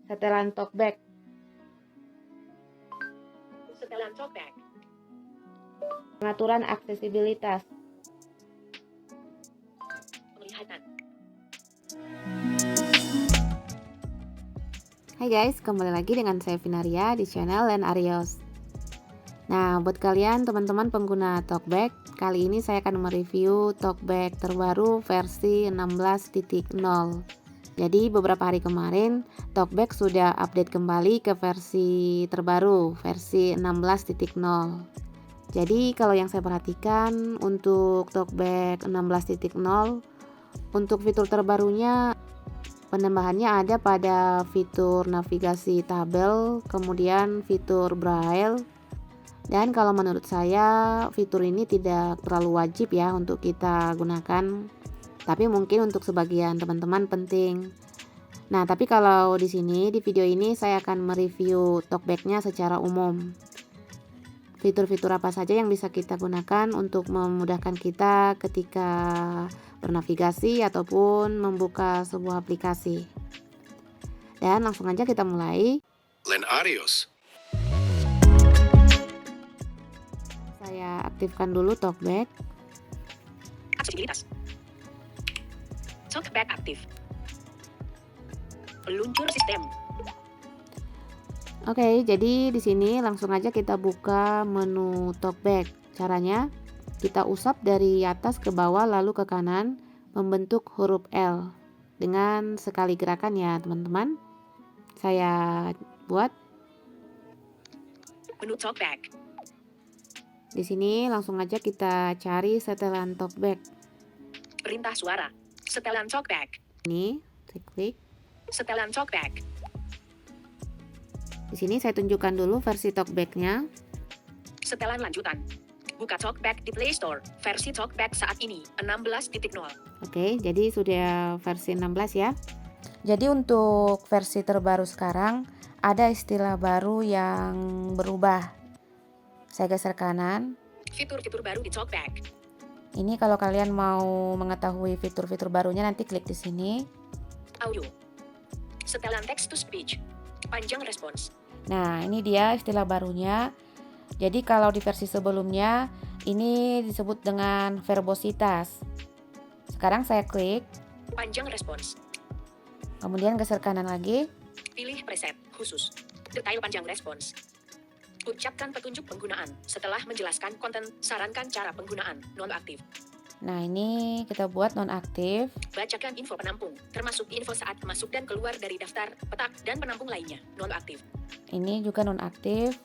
Setelan talkback. Setelan talkback. Pengaturan aksesibilitas. Penglihatan. Hai guys, kembali lagi dengan saya Vinaria di channel Len Arios. Nah, buat kalian teman-teman pengguna talkback, kali ini saya akan mereview talkback terbaru versi 16.0. Jadi beberapa hari kemarin talkback sudah update kembali ke versi terbaru, versi 16.0. Jadi kalau yang saya perhatikan untuk talkback 16.0, untuk fitur terbarunya penambahannya ada pada fitur navigasi tabel, kemudian fitur braille. Dan kalau menurut saya fitur ini tidak terlalu wajib ya untuk kita gunakan. Tapi mungkin untuk sebagian teman-teman penting. Nah, tapi kalau di sini di video ini saya akan mereview talkback-nya secara umum. Fitur-fitur apa saja yang bisa kita gunakan untuk memudahkan kita ketika bernavigasi ataupun membuka sebuah aplikasi. Dan langsung aja kita mulai. Len Arios. Saya aktifkan dulu talkback. Aksesibilitas. Talkback aktif. Peluncur sistem. Oke, jadi di sini langsung aja kita buka menu talkback. Caranya kita usap dari atas ke bawah lalu ke kanan membentuk huruf L dengan sekali gerakan ya, teman-teman. Saya buat. Menu talkback. Di sini langsung aja kita cari setelan talkback. Perintah suara. Setelan talkback. Ini, saya klik. Setelan talkback. Di sini saya tunjukkan dulu versi talkback-nya. Setelan lanjutan. Buka talkback di Play Store. Versi talkback saat ini 16.0. Oke, jadi sudah versi 16 ya. Jadi untuk versi terbaru sekarang ada istilah baru yang berubah. Saya geser kanan. Fitur-fitur baru di talkback. Ini kalau kalian mau mengetahui fitur-fitur barunya nanti klik di sini. Audio. Setelan text to speech. Panjang respons. Nah, ini dia istilah barunya. Jadi kalau di versi sebelumnya ini disebut dengan verbositas. Sekarang saya klik, Panjang respons. kemudian geser kanan lagi. Pilih preset khusus. Detail panjang respons. Ucapkan petunjuk penggunaan. Setelah menjelaskan konten, sarankan cara penggunaan. Nonaktif. Nah, ini kita buat nonaktif. Bacakan info penampung, termasuk info saat masuk dan keluar dari daftar, petak, dan penampung lainnya. Nonaktif. Ini juga nonaktif.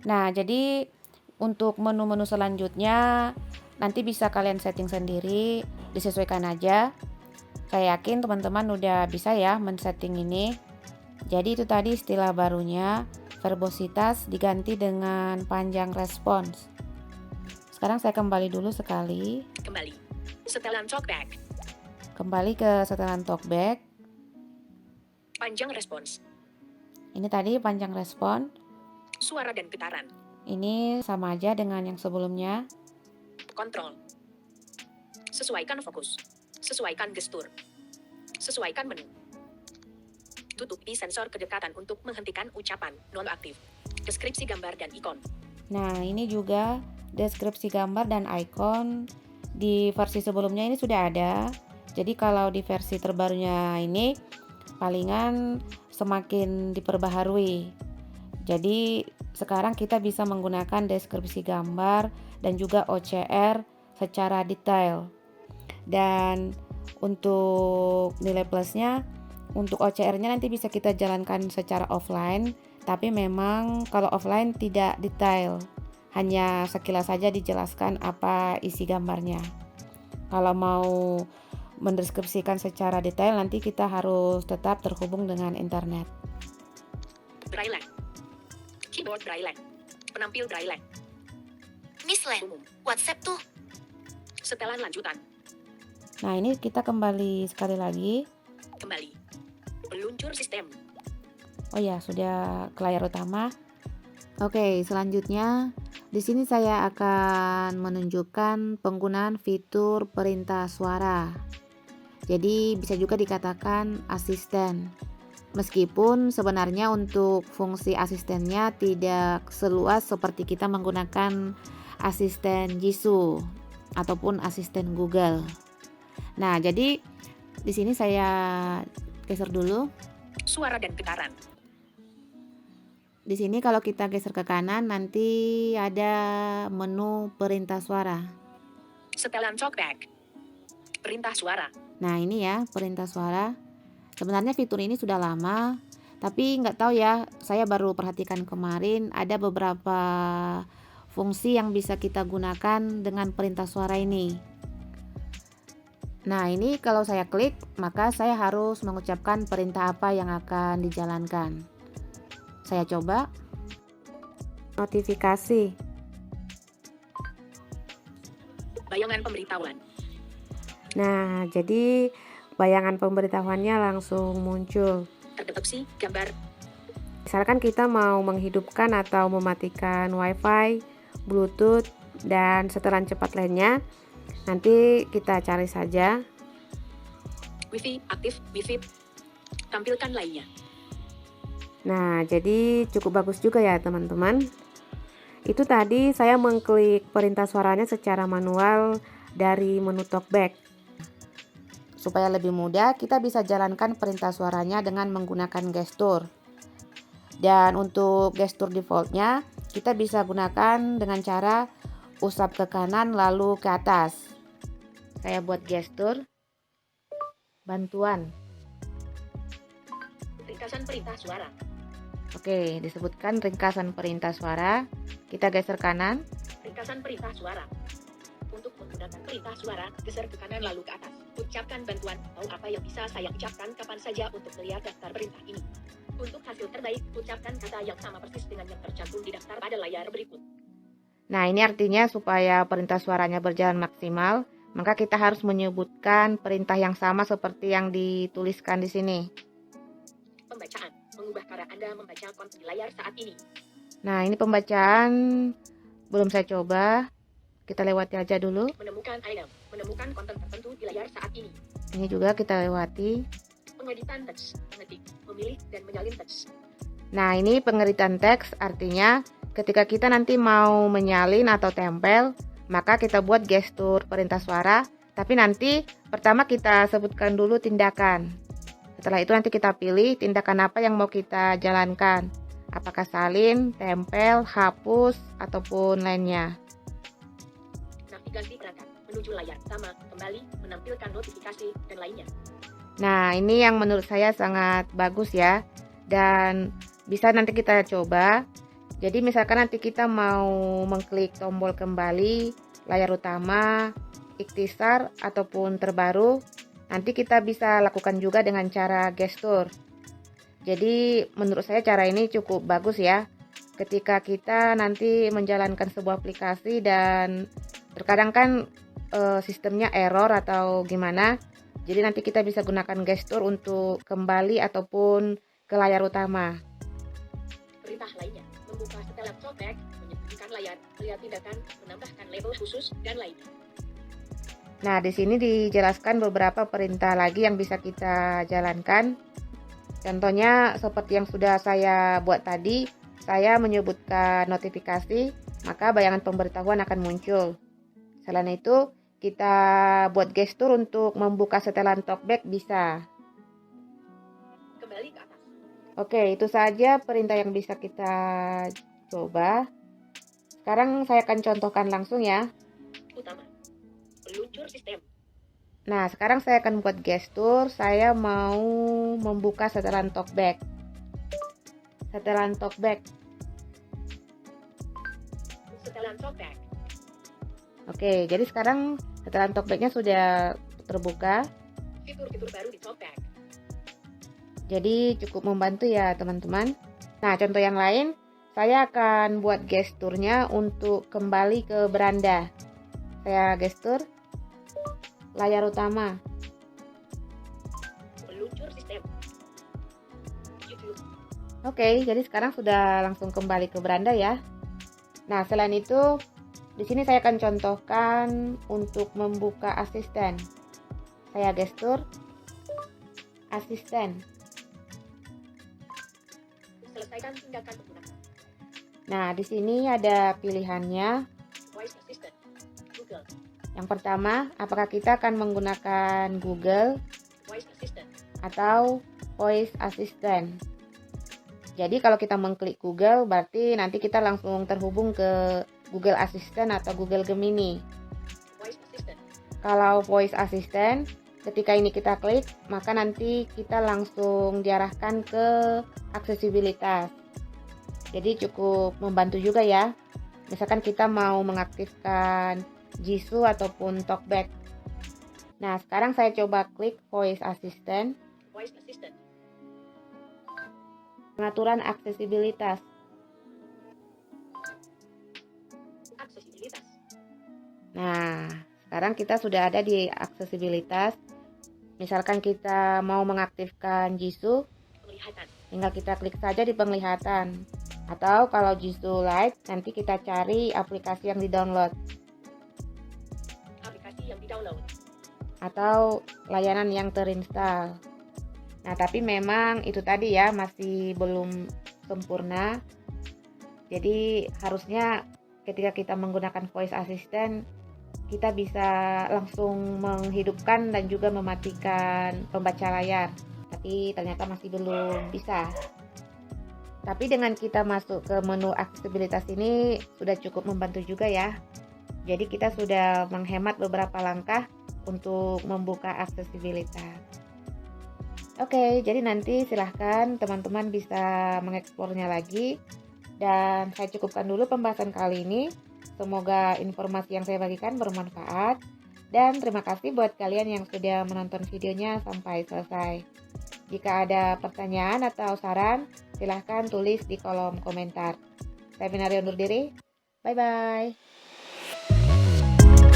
Nah, jadi untuk menu-menu selanjutnya nanti bisa kalian setting sendiri, disesuaikan aja. Saya yakin teman-teman udah bisa ya men-setting ini. Jadi itu tadi istilah barunya, verbositas diganti dengan panjang respons. Sekarang saya kembali dulu sekali. Kembali. Setelan talkback. Kembali ke setelan talkback. Panjang respons. Ini tadi panjang respon. Suara dan getaran. Ini sama aja dengan yang sebelumnya. Kontrol. Sesuaikan fokus. Sesuaikan gestur. Sesuaikan menu. Tutup di sensor kedekatan untuk menghentikan ucapan. Nonaktif. Deskripsi gambar dan ikon. Nah, ini juga deskripsi gambar dan icon. Di versi sebelumnya ini sudah ada. Jadi kalau di versi terbarunya ini palingan semakin diperbaharui. Jadi sekarang kita bisa menggunakan deskripsi gambar dan juga OCR secara detail. Dan untuk nilai plusnya, untuk OCR-nya nanti bisa kita jalankan secara offline, tapi memang kalau offline tidak detail, hanya sekilas saja dijelaskan apa isi gambarnya. Kalau mau mendeskripsikan secara detail nanti kita harus tetap terhubung dengan internet. Braille. Keyboard Braille. Penampil Braille. Miss Len, Umum. WhatsApp tuh. Setelan lanjutan. Nah, ini kita kembali sekali lagi. Kembali. Peluncur sistem. Oh ya, sudah ke layar utama. Oke, selanjutnya di sini saya akan menunjukkan penggunaan fitur perintah suara. Jadi bisa juga dikatakan asisten. Meskipun sebenarnya untuk fungsi asistennya tidak seluas seperti kita menggunakan asisten Jisoo ataupun asisten Google. Nah, jadi di sini saya geser dulu. Suara dan getaran. Di sini kalau kita geser ke kanan nanti ada menu perintah suara. Setelan talkback. Perintah suara. Nah, ini ya perintah suara. Sebenarnya fitur ini sudah lama, tapi nggak tahu ya, saya baru perhatikan kemarin ada beberapa fungsi yang bisa kita gunakan dengan perintah suara ini. Nah, ini kalau saya klik, maka saya harus mengucapkan perintah apa yang akan dijalankan. Saya coba. Notifikasi. Bayangan pemberitahuan. Nah, jadi bayangan pemberitahuannya langsung muncul. Terdeteksi gambar. Misalkan kita mau menghidupkan atau mematikan WiFi, Bluetooth, dan setelan cepat lainnya, nanti kita cari saja. Wi-Fi aktif, Wi-Fi. Tampilkan lainnya. Nah, jadi cukup bagus juga ya teman-teman. Itu tadi saya mengklik perintah suaranya secara manual dari menu talkback. Supaya lebih mudah, kita bisa jalankan perintah suaranya dengan menggunakan gestur. Dan untuk gestur defaultnya, kita bisa gunakan dengan cara usap ke kanan lalu ke atas. Saya buat gestur. Bantuan. Ringkasan perintah suara. Oke, disebutkan ringkasan perintah suara. Kita geser kanan. Ringkasan perintah suara. Untuk menggunakan perintah suara, geser ke kanan lalu ke atas. Ucapkan bantuan atau apa yang bisa saya ucapkan kapan saja untuk melihat daftar perintah ini. Untuk hasil terbaik, ucapkan kata yang sama persis dengan yang tercantum di daftar pada layar berikut. Nah, ini artinya supaya perintah suaranya berjalan maksimal, maka kita harus menyebutkan perintah yang sama seperti yang dituliskan di sini. Pembacaan. Mengubah cara Anda membaca konten di layar saat ini. Nah, ini pembacaan belum saya coba. Kita lewati aja dulu. Menemukan item. Menemukan konten tertentu di layar saat ini. Ini juga kita lewati. Pengeditan teks. Mengetik, memilih, dan menyalin teks. Nah, ini pengeditan teks artinya ketika kita nanti mau menyalin atau tempel, maka kita buat gestur perintah suara, tapi nanti pertama kita sebutkan dulu tindakan. Setelah itu nanti kita pilih tindakan apa yang mau kita jalankan. Apakah salin, tempel, hapus, ataupun lainnya. Navigasi perangkat. Menuju layar sama, kembali, menampilkan notifikasi, dan lainnya. Nah, ini yang menurut saya sangat bagus ya. Dan bisa nanti kita coba. Jadi misalkan nanti kita mau mengklik tombol kembali, layar utama, ikhtisar, ataupun terbaru, nanti kita bisa lakukan juga dengan cara gestur. Jadi menurut saya cara ini cukup bagus ya. Ketika kita nanti menjalankan sebuah aplikasi dan terkadang kan sistemnya error atau gimana. Jadi nanti kita bisa gunakan gestur untuk kembali ataupun ke layar utama. Perintah lainnya. Membuka setelan talkback, menyembunyikan layar, melihat tindakan, menambahkan label khusus, dan lainnya. Nah, di sini dijelaskan beberapa perintah lagi yang bisa kita jalankan. Contohnya seperti yang sudah saya buat tadi, saya menyebutkan notifikasi, maka bayangan pemberitahuan akan muncul. Selain itu, kita buat gestur untuk membuka setelan talkback bisa. Kembali ke atas. Oke, itu saja perintah yang bisa kita coba. Sekarang saya akan contohkan langsung ya. Utama. Peluncur sistem. Nah, sekarang saya akan buat gestur. Saya mau membuka setelan talkback. Setelan talkback. Setelan talkback. Oke, jadi sekarang setelan talkbacknya sudah terbuka. Fitur-fitur baru di talkback. Jadi cukup membantu ya teman-teman. Nah, contoh yang lain, saya akan buat gesturnya untuk kembali ke beranda. Saya gestur layar utama. Peluncur sistem. YouTube. Oke, jadi sekarang sudah langsung kembali ke beranda ya. Nah, selain itu, di sini saya akan contohkan untuk membuka asisten. Saya gestur asisten. Selesaikan tindakan menggunakan Nah, di sini ada pilihannya. Voice Assistant. Google. Yang pertama, apakah kita akan menggunakan Google Voice Assistant. atau Voice Assistant. Jadi kalau kita mengklik Google, berarti nanti kita langsung terhubung ke Google Assistant atau Google Gemini. Voice Assistant. Kalau Voice Assistant, ketika ini kita klik, maka nanti kita langsung diarahkan ke aksesibilitas. Jadi cukup membantu juga ya. Misalkan kita mau mengaktifkan Jisoo ataupun Talkback. Nah, sekarang saya coba klik Voice Assistant, Voice Assistant. pengaturan aksesibilitas. Aksesibilitas. Nah, sekarang kita sudah ada di aksesibilitas. Misalkan kita mau mengaktifkan Jisoo, Penglihatan. tinggal kita klik saja di penglihatan. Atau kalau Jisoo Lite, nanti kita cari aplikasi yang di-download. Aplikasi yang di-download. Atau layanan yang terinstall. Nah, tapi memang itu tadi ya, masih belum sempurna. Jadi harusnya ketika kita menggunakan voice assistant, kita bisa langsung menghidupkan dan juga mematikan pembaca layar. Tapi ternyata masih belum bisa. Tapi dengan kita masuk ke menu aksesibilitas ini sudah cukup membantu juga ya. Jadi kita sudah menghemat beberapa langkah untuk membuka aksesibilitas. Oke, jadi nanti silahkan teman-teman bisa mengeksplornya lagi. Dan saya cukupkan dulu pembahasan kali ini. Semoga informasi yang saya bagikan bermanfaat. Dan terima kasih buat kalian yang sudah menonton videonya sampai selesai. Jika ada pertanyaan atau saran, silahkan tulis di kolom komentar. Saya Finaria undur diri. Bye-bye.